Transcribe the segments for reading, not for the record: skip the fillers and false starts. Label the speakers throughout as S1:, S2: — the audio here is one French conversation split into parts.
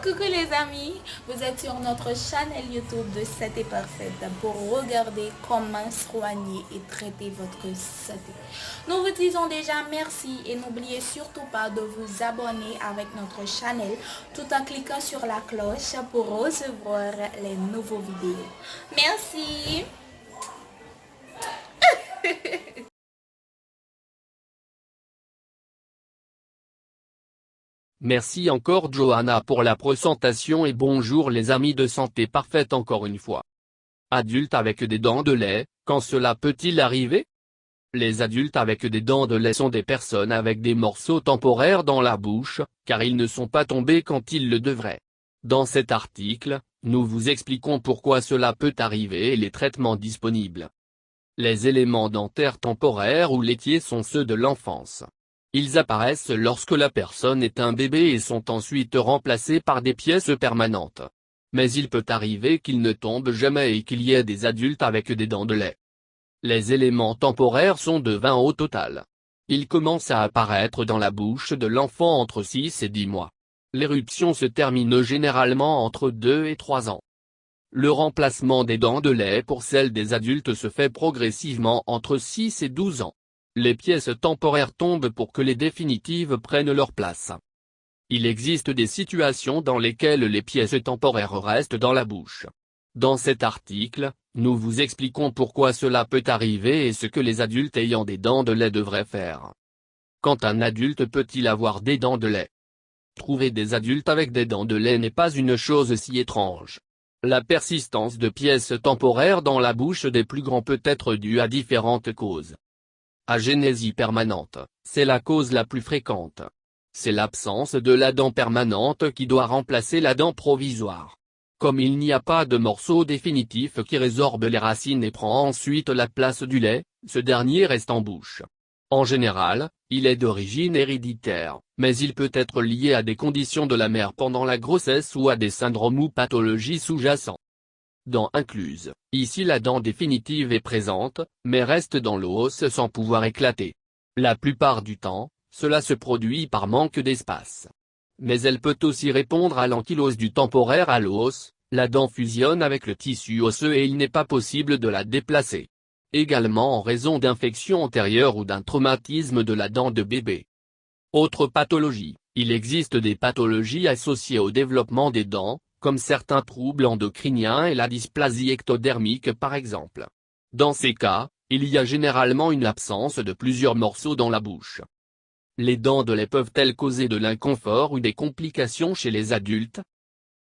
S1: Coucou les amis, vous êtes sur notre chaîne YouTube de Santé Parfaite pour regarder comment soigner et traiter votre santé. Nous vous disons déjà merci et n'oubliez surtout pas de vous abonner avec notre chaîne tout en cliquant sur la cloche pour recevoir les nouveaux vidéos. Merci.
S2: Merci encore Johanna pour la présentation et bonjour les amis de Santé Parfaite encore une fois. Adultes avec des dents de lait, quand cela peut-il arriver? Les adultes avec des dents de lait sont des personnes avec des morceaux temporaires dans la bouche, car ils ne sont pas tombés quand ils le devraient. Dans cet article, nous vous expliquons pourquoi cela peut arriver et les traitements disponibles. Les éléments dentaires temporaires ou laitiers sont ceux de l'enfance. Ils apparaissent lorsque la personne est un bébé et sont ensuite remplacés par des pièces permanentes. Mais il peut arriver qu'ils ne tombent jamais et qu'il y ait des adultes avec des dents de lait. Les éléments temporaires sont de 20 au total. Ils commencent à apparaître dans la bouche de l'enfant entre 6 et 10 mois. L'éruption se termine généralement entre 2 et 3 ans. Le remplacement des dents de lait pour celles des adultes se fait progressivement entre 6 et 12 ans. Les pièces temporaires tombent pour que les définitives prennent leur place. Il existe des situations dans lesquelles les pièces temporaires restent dans la bouche. Dans cet article, nous vous expliquons pourquoi cela peut arriver et ce que les adultes ayant des dents de lait devraient faire. Quand un adulte peut-il avoir des dents de lait? Trouver des adultes avec des dents de lait n'est pas une chose si étrange. La persistance de pièces temporaires dans la bouche des plus grands peut être due à différentes causes. Agénésie permanente, c'est la cause la plus fréquente. C'est l'absence de la dent permanente qui doit remplacer la dent provisoire. Comme il n'y a pas de morceau définitif qui résorbe les racines et prend ensuite la place du lait, ce dernier reste en bouche. En général, il est d'origine héréditaire, mais il peut être lié à des conditions de la mère pendant la grossesse ou à des syndromes ou pathologies sous-jacents. Dents incluses, ici la dent définitive est présente, mais reste dans l'os sans pouvoir éclater. La plupart du temps, cela se produit par manque d'espace. Mais elle peut aussi répondre à l'ankylose du temporaire à l'os, la dent fusionne avec le tissu osseux et il n'est pas possible de la déplacer. Également en raison d'infections antérieures ou d'un traumatisme de la dent de bébé. Autre pathologie, il existe des pathologies associées au développement des dents, comme certains troubles endocriniens et la dysplasie ectodermique par exemple. Dans ces cas, il y a généralement une absence de plusieurs morceaux dans la bouche. Les dents de lait peuvent-elles causer de l'inconfort ou des complications chez les adultes?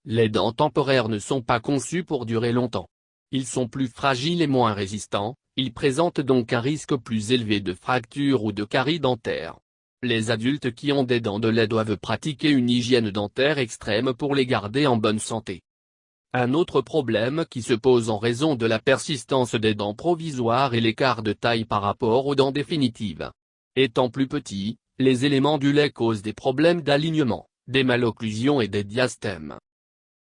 S2: Les dents temporaires ne sont pas conçues pour durer longtemps. Ils sont plus fragiles et moins résistants, ils présentent donc un risque plus élevé de fracture ou de carie dentaire. Les adultes qui ont des dents de lait doivent pratiquer une hygiène dentaire extrême pour les garder en bonne santé. Un autre problème qui se pose en raison de la persistance des dents provisoires est l'écart de taille par rapport aux dents définitives. Étant plus petits, les éléments du lait causent des problèmes d'alignement, des malocclusions et des diastèmes.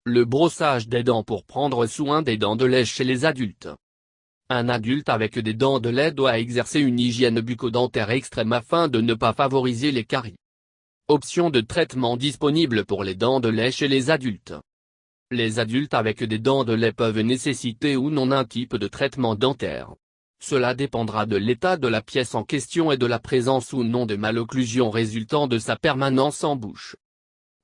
S2: Le brossage des dents pour prendre soin des dents de lait chez les adultes. Un adulte avec des dents de lait doit exercer une hygiène bucco-dentaire extrême afin de ne pas favoriser les caries. Options de traitement disponibles pour les dents de lait chez les adultes. Les adultes avec des dents de lait peuvent nécessiter ou non un type de traitement dentaire. Cela dépendra de l'état de la pièce en question et de la présence ou non de malocclusion résultant de sa permanence en bouche.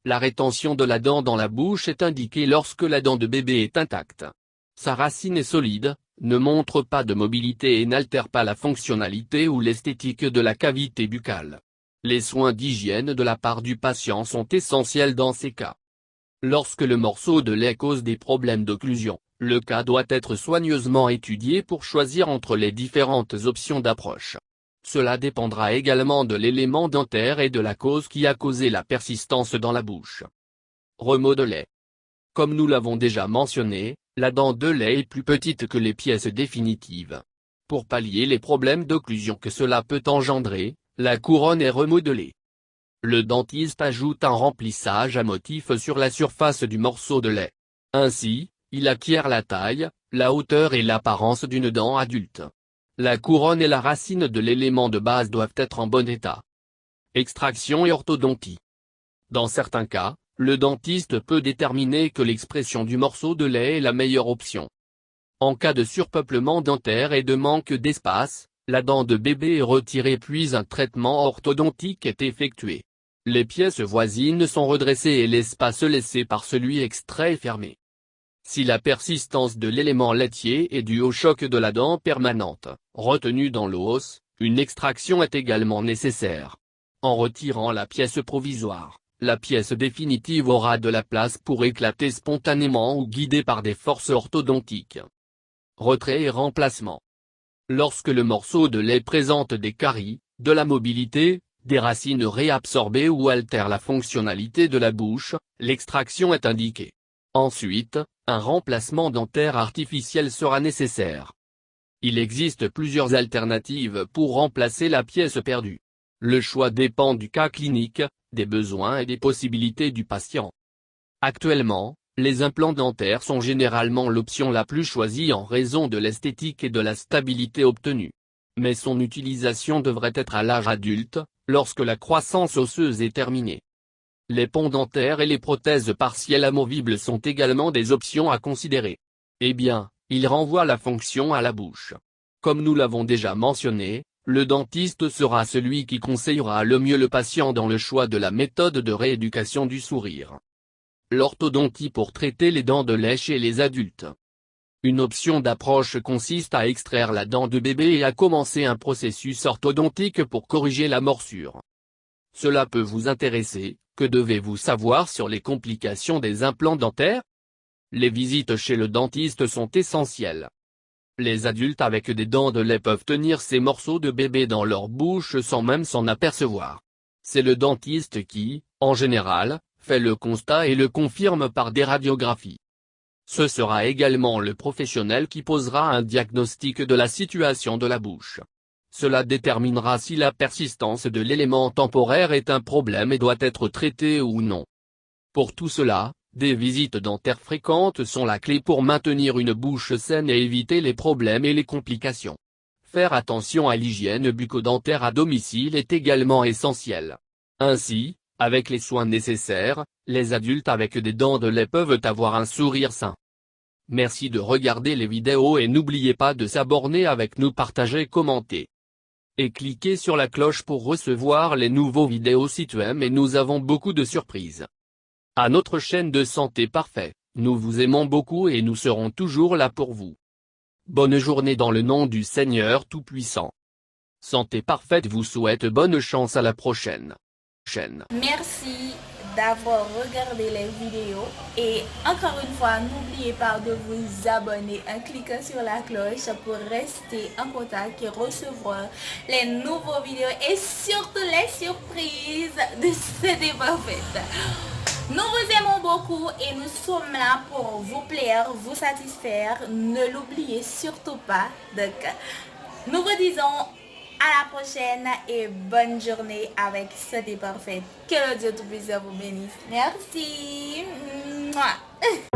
S2: La rétention de la dent dans la bouche est indiquée lorsque la dent de bébé est intacte. Sa racine est solide, ne montre pas de mobilité et n'altère pas la fonctionnalité ou l'esthétique de la cavité buccale. Les soins d'hygiène de la part du patient sont essentiels dans ces cas. Lorsque le morceau de lait cause des problèmes d'occlusion, le cas doit être soigneusement étudié pour choisir entre les différentes options d'approche. Cela dépendra également de l'élément dentaire et de la cause qui a causé la persistance dans la bouche. Remous de lait. Comme nous l'avons déjà mentionné, la dent de lait est plus petite que les pièces définitives. Pour pallier les problèmes d'occlusion que cela peut engendrer, la couronne est remodelée. Le dentiste ajoute un remplissage à motif sur la surface du morceau de lait. Ainsi, il acquiert la taille, la hauteur et l'apparence d'une dent adulte. La couronne et la racine de l'élément de base doivent être en bon état. Extraction et orthodontie. Dans certains cas, le dentiste peut déterminer que l'expression du morceau de lait est la meilleure option. En cas de surpeuplement dentaire et de manque d'espace, la dent de bébé est retirée puis un traitement orthodontique est effectué. Les pièces voisines sont redressées et l'espace laissé par celui extrait est fermé. Si la persistance de l'élément laitier est due au choc de la dent permanente, retenue dans l'os, une extraction est également nécessaire. En retirant la pièce provisoire, la pièce définitive aura de la place pour éclater spontanément ou guidée par des forces orthodontiques. Retrait et remplacement. Lorsque le morceau de lait présente des caries, de la mobilité, des racines réabsorbées ou altère la fonctionnalité de la bouche, l'extraction est indiquée. Ensuite, un remplacement dentaire artificiel sera nécessaire. Il existe plusieurs alternatives pour remplacer la pièce perdue. Le choix dépend du cas clinique, des besoins et des possibilités du patient. Actuellement, les implants dentaires sont généralement l'option la plus choisie en raison de l'esthétique et de la stabilité obtenue. Mais son utilisation devrait être à l'âge adulte, lorsque la croissance osseuse est terminée. Les ponts dentaires et les prothèses partielles amovibles sont également des options à considérer. Eh bien, ils renvoient la fonction à la bouche. Comme nous l'avons déjà mentionné, le dentiste sera celui qui conseillera le mieux le patient dans le choix de la méthode de rééducation du sourire. L'orthodontie pour traiter les dents de lait chez les adultes. Une option d'approche consiste à extraire la dent de bébé et à commencer un processus orthodontique pour corriger la morsure. Cela peut vous intéresser. Que devez-vous savoir sur les complications des implants dentaires? Les visites chez le dentiste sont essentielles. Les adultes avec des dents de lait peuvent tenir ces morceaux de bébé dans leur bouche sans même s'en apercevoir. C'est le dentiste qui, en général, fait le constat et le confirme par des radiographies. Ce sera également le professionnel qui posera un diagnostic de la situation de la bouche. Cela déterminera si la persistance de l'élément temporaire est un problème et doit être traité ou non. Pour tout cela, des visites dentaires fréquentes sont la clé pour maintenir une bouche saine et éviter les problèmes et les complications. Faire attention à l'hygiène bucco-dentaire à domicile est également essentiel. Ainsi, avec les soins nécessaires, les adultes avec des dents de lait peuvent avoir un sourire sain. Merci de regarder les vidéos et n'oubliez pas de s'abonner avec nous, partager, commenter. Et cliquez sur la cloche pour recevoir les nouveaux vidéos si tu aimes et nous avons beaucoup de surprises. À notre chaîne de Santé Parfait, nous vous aimons beaucoup et nous serons toujours là pour vous. Bonne journée dans le nom du Seigneur Tout-Puissant. Santé Parfaite vous souhaite bonne chance à la prochaine chaîne.
S1: Merci d'avoir regardé les vidéos et encore une fois n'oubliez pas de vous abonner en cliquant sur la cloche pour rester en contact et recevoir les nouveaux vidéos et surtout les surprises de Santé Parfaite. Nous vous aimons beaucoup et nous sommes là pour vous plaire, vous satisfaire. Ne l'oubliez surtout pas. Donc, nous vous disons à la prochaine et bonne journée avec Santé Parfaite. Que le Dieu Tout-Puissant vous bénisse. Merci. Mouah.